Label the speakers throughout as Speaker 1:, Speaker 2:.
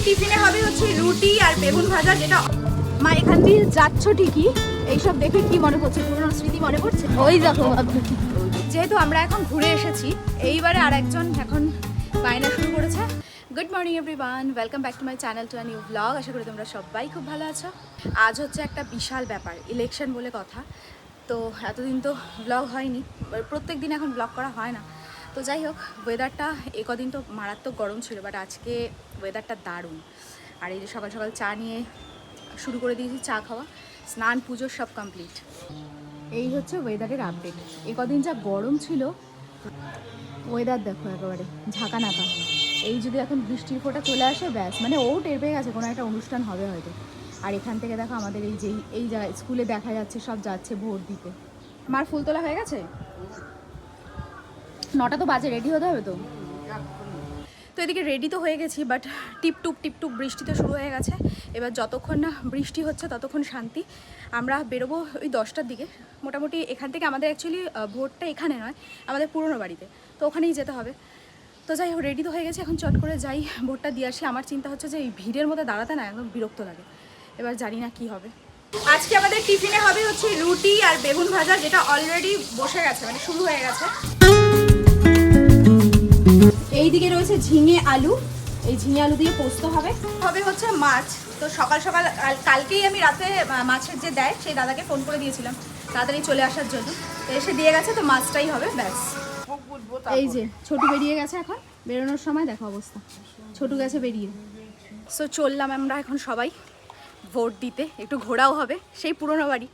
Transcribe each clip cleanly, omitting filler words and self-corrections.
Speaker 1: টিফিনে হবে হচ্ছে রুটি আর বেগুন ভাজা, যেটা মা এখান দিয়ে যাচ্ছ ঠিকই, এইসব দেখে কি মনে পড়ছে, পুরোনো স্মৃতি মনে পড়ছে। ওই দেখো যেহেতু আমরা এখন ঘুরে এসেছি, এইবারে আর একজন এখন বায়না শুরু করেছে। Good morning everyone, welcome back to my channel to a new blog. আশা করি তোমরা সবাই খুব ভালো আছো। আজ হচ্ছে একটা বিশাল ব্যাপার, ইলেকশন বলে কথা। তো এতদিন তো ব্লগ হয়নি, প্রত্যেক দিন এখন ব্লগ করা হয় না। তো যাই হোক, ওয়েদারটা এই কদিন তো মারাত্মক গরম ছিল, বাট আজকে ওয়েদারটা দারুণ। আর এই যে সকাল সকাল চা নিয়ে শুরু করে দিয়েছি, চা খাওয়া, স্নান পুজো সব কমপ্লিট। এই হচ্ছে ওয়েদারের আপডেট। এই কদিন যা গরম ছিল, ওয়েদার দেখো একেবারে ঝাঁকা নাকা। এই যদি এখন বৃষ্টির ফোঁটা চলে আসে, ব্যাস মানে ও টের পেয়ে গেছে কোনো একটা অনুষ্ঠান হবে হয়তো। আর এখান থেকে দেখো আমাদের এই যা স্কুলে দেখা যাচ্ছে, সব যাচ্ছে ভোট দিতে। মার ফুল তোলা হয়ে গেছে, 9টা তো বাজে, রেডি হতে হবে তো। তো এদিকে রেডি তো হয়ে গেছি, বাট টিপটুপ বৃষ্টি তো শুরু হয়ে গেছে। এবার যতক্ষণ না বৃষ্টি হচ্ছে ততক্ষণ শান্তি। আমরা বেরোবো ওই 10টার দিকে মোটামুটি। এখান থেকে আমাদের অ্যাকচুয়ালি ভোটটা এখানে নয়, আমাদের পুরনো বাড়িতে, তো ওখানেই যেতে হবে। তো যাই হোক, রেডি তো হয়ে গেছে, এখন চট করে যাই ভোটটা দিয়ে আসি। আমার চিন্তা হচ্ছে যে এই ভিড়ের মধ্যে দাঁড়াতে না একদম বিরক্ত লাগে। এবার জানি না কি হবে। আজকে আমাদের টিফিনে হবে হচ্ছে রুটি আর বেগুন ভাজা, যেটা অলরেডি বসে গেছে, মানে শুরু হয়ে গেছে। এইদিকে রয়েছে ঝিঙে আলু, এই ঝিঙে আলু দিয়ে পোস্ত হবে হচ্ছে মাছ। তো সকাল সকাল কালকেই আমি রাতে মাছের যে দেয় সেই দাদাকে ফোন করে দিয়েছিলাম তাড়াতাড়ি চলে আসার জন্য, তো এসে দিয়ে গেছে, তো মাছটাই হবে ব্যাস। এই যে ছোটু বেরিয়ে গেছে, এখন বেরোনোর সময় দেখো অবস্থা, ছোটু গেছে বেরিয়ে। সো চললাম আমরা এখন সবাই ভোট দিতে, একটু ঘোরাও হবে, সেই পুরনো বাড়ি।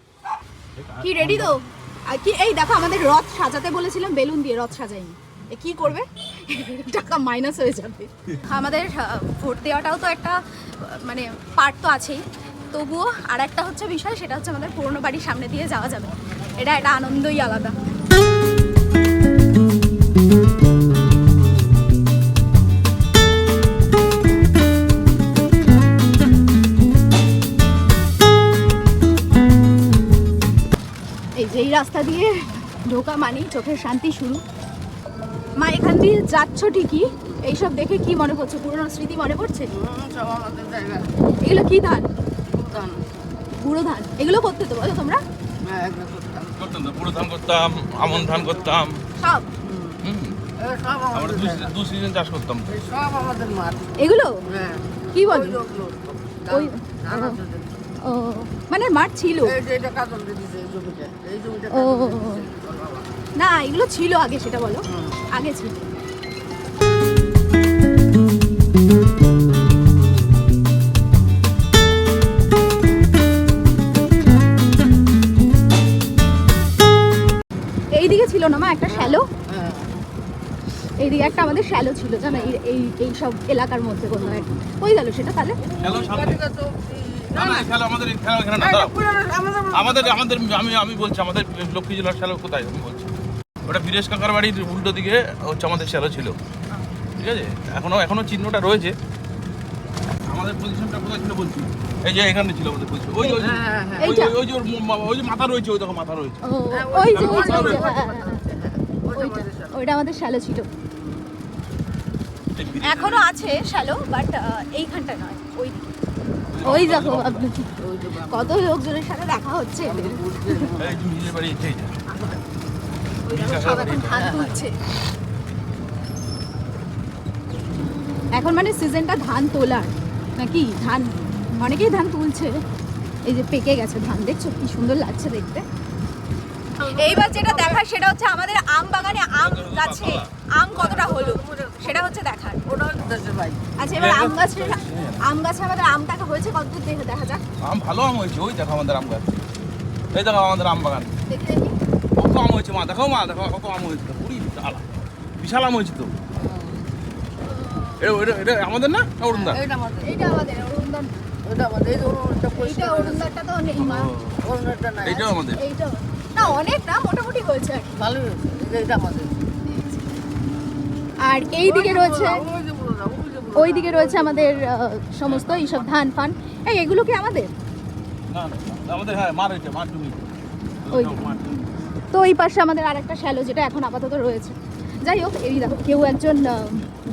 Speaker 1: কি রেডি তো? আর কি এই দেখো, আমাদের রথ সাজাতে বলেছিলাম, বেলুন দিয়ে রথ সাজাইনি, কি করবে, টাকা মাইনাস হয়ে যাবে। আমাদের ভোট দেওয়াটাও তো একটা মানে পার্ট তো আছেই, তবুও আর একটা হচ্ছে বিষয়, সেটা হচ্ছে আমাদের পুরনো বাড়ির সামনে দিয়ে যাওয়া যাবে, এটা একটা আনন্দই আলাদা। এই রাস্তা দিয়ে ঢোকা মানেই চোখের শান্তি শুরু। মা এখান দিয়ে যাচ্ছ ঠিকই, এইসব দেখে কি মনে পড়ছে, পুরোনো স্মৃতি মনে পড়ছে। এগুলো কি ধান? বুড়ো ধান। এগুলো করতে তো বলো তোমরা?
Speaker 2: করতাম তো, বুড়ো ধান করতাম, আমন ধান করতাম,
Speaker 1: সব
Speaker 2: আমরা দু সিজন চাষ করতাম।
Speaker 3: সব আমাদের মাঠ।
Speaker 1: এগুলো
Speaker 3: হ্যাঁ।
Speaker 1: কি বল? ওই ও মানে মাঠ ছিল।
Speaker 3: এটা কাজল দিয়েছে এই জমিটা। এই জমিটা
Speaker 1: ও না, এগুলো ছিল আগে, সেটা বলো। আগে ছিল। এইদিকে ছিল না মা একটা শ্যালো, এইদিকে একটা আমাদের শ্যালো ছিল জানো, এই সব এলাকার মধ্যে কোনো একটা। ওই গেল সেটা তাহলে।
Speaker 2: আমি বলছি আমাদের লক্ষ্মী জেলার শ্যালো কোথায়, আমি বলছি ওটা বীরেশ কাকার বাড়ির উল্টো দিকে হচ্ছে আমাদের শ্যালো ছিল, ঠিক আছে। এখনো চিহ্নটা রয়েছে। আমাদের পজিশনটা কোথায় ছিল বলছি, এই যে এখানে ছিল আমাদের পজিশন। ওই যে মাথা রয়েছে, ওই দেখো মাথা রয়েছে,
Speaker 1: ওইটা আমাদের শ্যালো ছিল। এখনো আছে শ্যালো, বাট এইখানটা নয়, ওই দিকে। ওই দেখো কত লোকজনের সাথে দেখা হচ্ছে, ধান তুলছে এখন, মানে সিজনটা ধান তোলার নাকি, ধান অনেকেই ধান তুলছে। এই যে পেকে গেছে ধান, দেখছো কি সুন্দর লাগছে দেখতে। এইবার যেটা দেখার সেটা হচ্ছে আমাদের আম বাগানে আম গাছে আম কতটা হলো, সেটা হচ্ছে দেখার। আচ্ছা, এবার আম গাছে আমাদের আম টাকা হয়েছে কতদূর দেখা যাক।
Speaker 2: আম ভালো আম হয়েছে, ওই দেখো আমাদের আম গাছ, এই দেখো আমাদের আম বাগান,
Speaker 1: দেখে
Speaker 2: কত আম হয়েছে মা, দেখো কত আম হয়েছে, বিশাল আম হয়েছে তো। এটা আমাদের না অরুণদা?
Speaker 1: এইটা আমাদের অরুণদা, অরুণদাটা তো নেই মা,
Speaker 2: এইটাও আমাদের।
Speaker 1: এইটাও না, অনেক না, মোটামুটি হয়েছে আর কি,
Speaker 3: ভালো হয়েছে। এটা আমাদের।
Speaker 1: আর এই দিকে রয়েছে, ওই দিকে রয়েছে আমাদের সমস্ত এইসব ধান ফান। এগুলো কি আমাদের?
Speaker 2: না আমাদের, হ্যাঁ মার হয়েছে, মার জমি
Speaker 1: ওই। তো এই পাশে আমাদের আরেকটা শ্যালো, যেটা এখন আপাতত রয়েছে। যাই হোক, এই দেখো কেউ একজন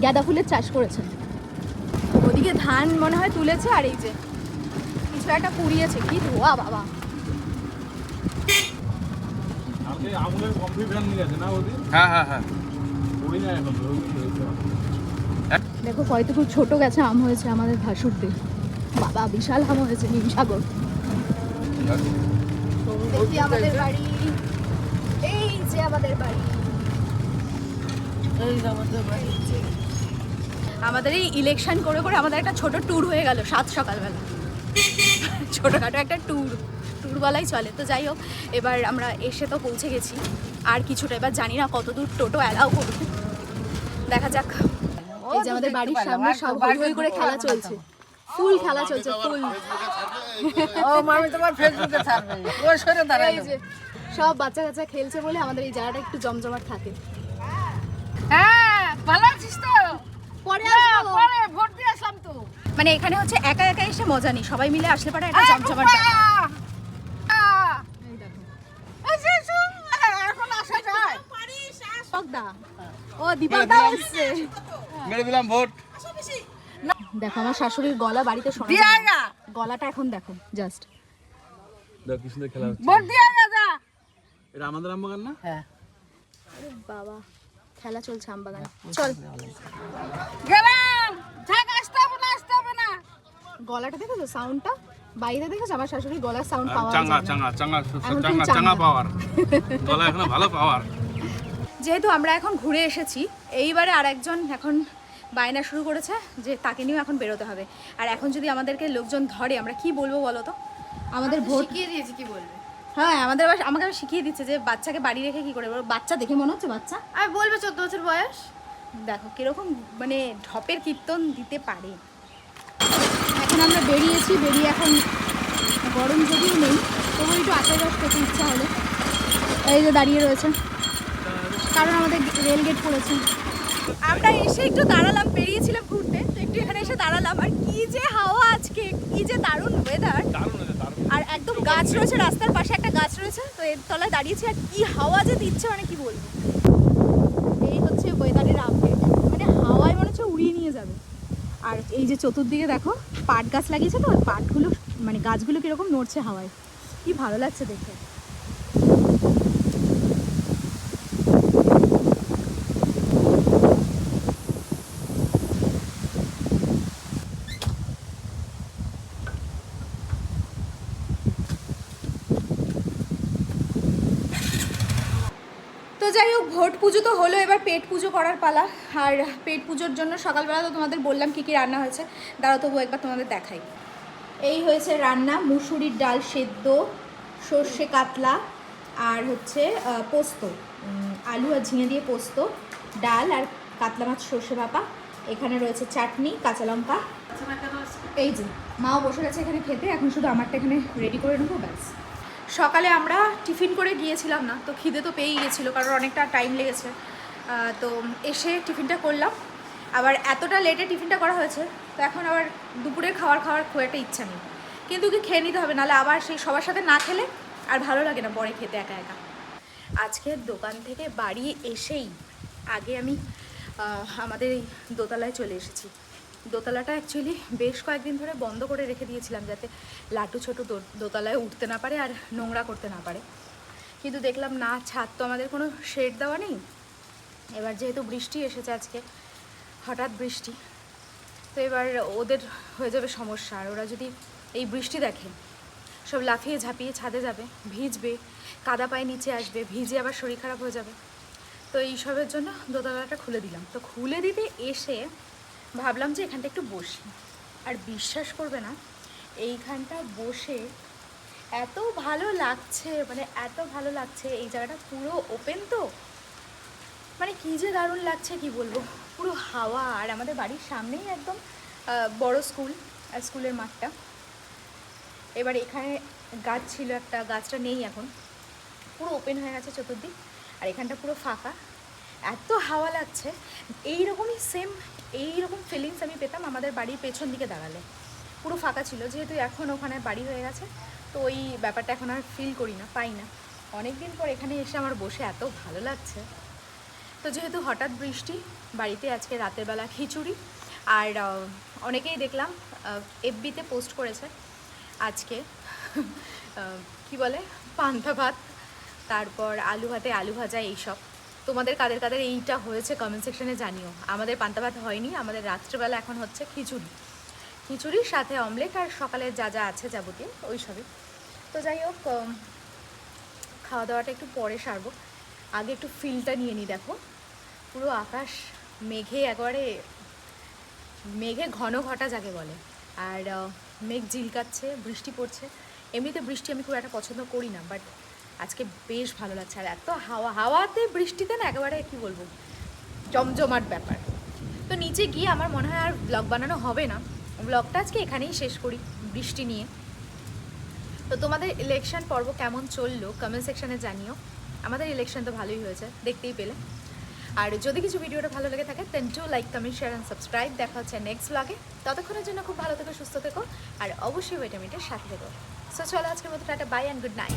Speaker 1: গাঁদা ফুলের চাষ করেছে। ওদিকে ওদিকে ধান মনে হয় তুলেছে, আর এই যে কিছু একটা পুড়িয়েছে। কি ধোয়া বাবা!
Speaker 2: হ্যাঁ হ্যাঁ হ্যাঁ।
Speaker 1: দেখো কয়টুকু ছোট গাছে আম হয়েছে আমাদের ভাসুরদের। বাবা বিশাল আম হয়েছে, হিমসাগর। দেখি আমাদের বাড়ি, এই যে আমাদের বাড়ি।
Speaker 3: এই যে আমাদের বাড়ি।
Speaker 1: আমাদের এই ইলেকশন করে করে আমাদের একটা ছোট ট্যুর হয়ে গেল সাত সকালবেলা। ছোটোখাটো একটা ট্যুর বলাই চলে। তো যাই হোক, এবার আমরা এসে তো পৌঁছে গেছি। আর কিছুটা, এবার জানি না কত দূর টোটো অ্যালাউ করবে, দেখা যাক। এই যে আমাদের বাড়ির সামনে সব হই হই করে খেলা চলছে, ফুল খেলা চলছে, ফুল।
Speaker 3: ও মামি তোমার ফেসবুকে ছাড়বে, ওই সরে দাঁড়াই।
Speaker 1: এই যে সব বাচ্চা কাচ্চা খেলছে বলে আমাদের এই জায়গাটা একটু জমজমাট থাকে।
Speaker 3: হ্যাঁ, ভালো আছিস তো?
Speaker 1: পরে আসবো।
Speaker 3: পরে ভোট দিয়ে আসলাম তো।
Speaker 1: মানে এখানে হচ্ছে একা একা এসে মজা নেই, সবাই মিলে আসলে পরে একটা জমজমাট থাকে। এই দেখো
Speaker 3: এখন আসা যায়?
Speaker 1: দীপকদা, ও দীপকদা এসছে।
Speaker 2: মেরে দিলাম ভোট।
Speaker 1: দেখো আমার শাশুড়ির গলা বাড়িতে শোনা
Speaker 3: দিয়ে
Speaker 1: যায় না।
Speaker 3: আয়গা।
Speaker 1: গলাটা এখন দেখো জাস্ট।
Speaker 2: দেখ কি সুন্দর খেলা হচ্ছে।
Speaker 3: ভোট দিয়ে আয়গা যা।
Speaker 2: এটা আমাদের আমবাগান না?
Speaker 3: হ্যাঁ।
Speaker 1: বাবা খেলা চলছে আমবাগানে, চল।
Speaker 3: গেলাম। থাক, আসতে হবে না।
Speaker 1: গলাটা দেখেছো, সাউন্ডটা বাইরে দেখেছো? আমার শাশুড়ির গলার সাউন্ড পাওয়া
Speaker 2: চাঙ্গা
Speaker 1: যায় না।
Speaker 2: চাঙ্গা চাঙ্গা
Speaker 1: এখন খুব
Speaker 2: চাঙ্গা
Speaker 1: চাঙ্গা।
Speaker 2: চাঙ্গা পাওয়ার। গলা এখনো ভালো পাওয়ার।
Speaker 1: যেহেতু আমরা এখন ঘুরে এসেছি, এইবারে আর একজন এখন বায়না শুরু করেছে যে তাকে নিয়েও এখন বেরোতে হবে। আর এখন যদি আমাদেরকে লোকজন ধরে, আমরা কি বলবো বলো তো? আমাদের ভোট
Speaker 4: শিখিয়ে দিয়েছি, কি বলবে?
Speaker 1: হ্যাঁ, আমাকে আবার শিখিয়ে দিচ্ছে যে বাচ্চাকে বাড়ি রেখে কি করে বলবো। বাচ্চা দেখে মনে হচ্ছে বাচ্চা।
Speaker 4: আর বলবে 14 বছর বয়স।
Speaker 1: দেখো কিরকম মানে ঢপের কীর্তন দিতে পারে। এখন আমরা বেরিয়ে এখন গরম যদিও নেই, তবু একটু আচার রস খেতে ইচ্ছা হলো। এই যে দাঁড়িয়ে রয়েছে, কারণ আমাদের রেল গেট পড়েছে। আমরা এসে একটু দাঁড়ালাম, বেরিয়েছিলাম ঘুরতে, তো একটু এখানে এসে দাঁড়ালাম। আর কি যে হাওয়া আজকে, কি যে দারুণ ওয়েদার। আর একদম গাছ রয়েছে, রাস্তার পাশে একটা গাছ রয়েছে, তো এর তলায় দাঁড়িয়েছি। আর কি হাওয়া যে দিচ্ছে, মানে কি বলবো। এই হচ্ছে ওয়েদারের আপডেট, মানে হাওয়ায় মনে হচ্ছে উড়িয়ে নিয়ে যাবে। আর এই যে চতুর্দিকে দেখো পাট গাছ লাগিয়েছে, তো পাটগুলো মানে গাছগুলো কিরকম নড়ছে হাওয়ায়, কি ভালো লাগছে দেখে। তো যাই হোক, ভোট পুজো তো হলো, এবার পেট পুজো করার পালা। আর পেট পুজোর জন্য সকালবেলা তো তোমাদের বললাম কী কী রান্না হয়েছে, দাঁড়াও তবু একবার তোমাদের দেখাই। এই হয়েছে রান্না, মুসুরির ডাল সেদ্ধ, সর্ষে কাতলা, আর হচ্ছে পোস্ত, আলু আর ঝিঙে দিয়ে পোস্ত, ডাল আর কাতলা মাছ সর্ষে ভাপা। এখানে রয়েছে চাটনি, কাঁচা লঙ্কা। এই যে মাও বসে গেছে এখানে খেতে, এখন শুধু আমারটা এখানে রেডি করে নেবো, ব্যাস। সকালে আমরা টিফিন করে গিয়েছিলাম না, তো খিদে তো পেয়েই গেছিলো, কারণ অনেকটা টাইম লেগেছে। তো এসে টিফিনটা করলাম, আবার এতটা লেটে টিফিনটা করা হয়েছে, তো এখন আবার দুপুরের খাওয়ার খুব একটা ইচ্ছা নেই, কিন্তু কি খেয়ে নিতে হবে, নাহলে আবার সেই সবার সাথে না খেলে আর ভালো লাগে না পরে খেতে একা একা। আজকে দোকান থেকে বাড়ি এসেই আগে আমি আমাদের এই দোতলায় চলে এসেছি। দোতলাটা অ্যাকচুয়ালি বেশ কয়েকদিন ধরে বন্ধ করে রেখে দিয়েছিলাম, যাতে লাটু ছোটো দোতলায় উঠতে না পারে আর নোংরা করতে না পারে। কিন্তু দেখলাম না, ছাদ তো আমাদের কোনো শেড দেওয়া নেই। এবার যেহেতু বৃষ্টি এসেছে আজকে, হঠাৎ বৃষ্টি, তো এবার ওদের হয়ে যাবে সমস্যা। আর ওরা যদি এই বৃষ্টি দেখে, সব লাফিয়ে ঝাঁপিয়ে ছাদে যাবে, ভিজবে, কাদা পায়ে নিচে আসবে, ভিজে আবার শরীর খারাপ হয়ে যাবে। তো এইসবের জন্য দোতলাটা খুলে দিলাম। তো খুলে দিতে এসে ভাবলাম যে এখানটা একটু বসি, আর বিশ্বাস করবে না, এইখানটা বসে এত ভালো লাগছে, মানে এত ভালো লাগছে। এই জায়গাটা পুরো ওপেন, তো মানে কী যে দারুণ লাগছে কি বলবো, পুরো হাওয়া। আর আমাদের বাড়ির সামনেই একদম বড় স্কুল, আর স্কুলের মাঠটা। এবার এখানে গাছ ছিল একটা, গাছটা নেই এখন, পুরো ওপেন হয়ে গেছে চতুর্দিক। আর এখানটা পুরো ফাঁকা, এত হাওয়া লাগছে। এইরকমই সেম এইরকম ফিলিংস আমি পেতাম আমাদের বাড়ির পেছন দিকে দাঁড়ালে, পুরো ফাঁকা ছিল। যেহেতু এখন ওখানে বাড়ি হয়ে গেছে, তো ওই ব্যাপারটা এখন আর ফিল করি না, পাই না। অনেক দিন পর এখানে এসে আমার বসে এত ভালো লাগছে। তো যেহেতু হঠাৎ বৃষ্টি, বাড়িতে আজকে রাতের বেলা খিচুড়ি, আর অনেকেই দেখলাম এফবিতে পোস্ট করেছে আজকে কি বলে পান্তা ভাত, তারপর আলু ভাতে আলু ভাজা, এইসব। তোমাদের কাদের কাদের এইটা হয়েছে কমেন্ট সেকশনে জানিও। আমাদের পান্তা ভাত হয়নি, আমাদের রাত্রেবেলা এখন হচ্ছে খিচুড়ি, খিচুড়ির সাথে অমলেট আর সকালে যা যা আছে যাবতীয় ওই সবই। তো যাই হোক, খাওয়া দাওয়াটা একটু পরে সারবো, আগে একটু ফিলটা নিয়ে নিই। দেখো পুরো আকাশ মেঘে একবারে, মেঘে ঘন ঘটা যাকে বলে, আর মেঘ ঝিলকাচ্ছে, বৃষ্টি পড়ছে। এমনিতে বৃষ্টি আমি খুব একটা পছন্দ করি না, বাট আজকে বেশ ভালো লাগছে। আর এত হাওয়াতে বৃষ্টিতে না একেবারে কী বলবো, জমজমাট ব্যাপার। তো নিচে গিয়ে আমার মনে হয় আর ব্লগ বানানো হবে না, ব্লগটা আজকে এখানেই শেষ করি বৃষ্টি নিয়ে। তো তোমাদের ইলেকশন পর্ব কেমন চললো কমেন্ট সেকশনে জানিও। আমাদের ইলেকশন তো ভালোই হয়েছে, দেখতেই পেলে। আর যদি কিছু ভিডিওটা ভালো লেগে থাকে then do like, comment, share and subscribe. দেখা হচ্ছে নেক্সট ব্লগে। ততক্ষণের জন্য খুব ভালো থেকো, সুস্থ থেকো, আর অবশ্যই ভিটামিনের সাথে থেকো। সো চলো আজকের মতো টাটা, বাই অ্যান্ড গুড নাইট।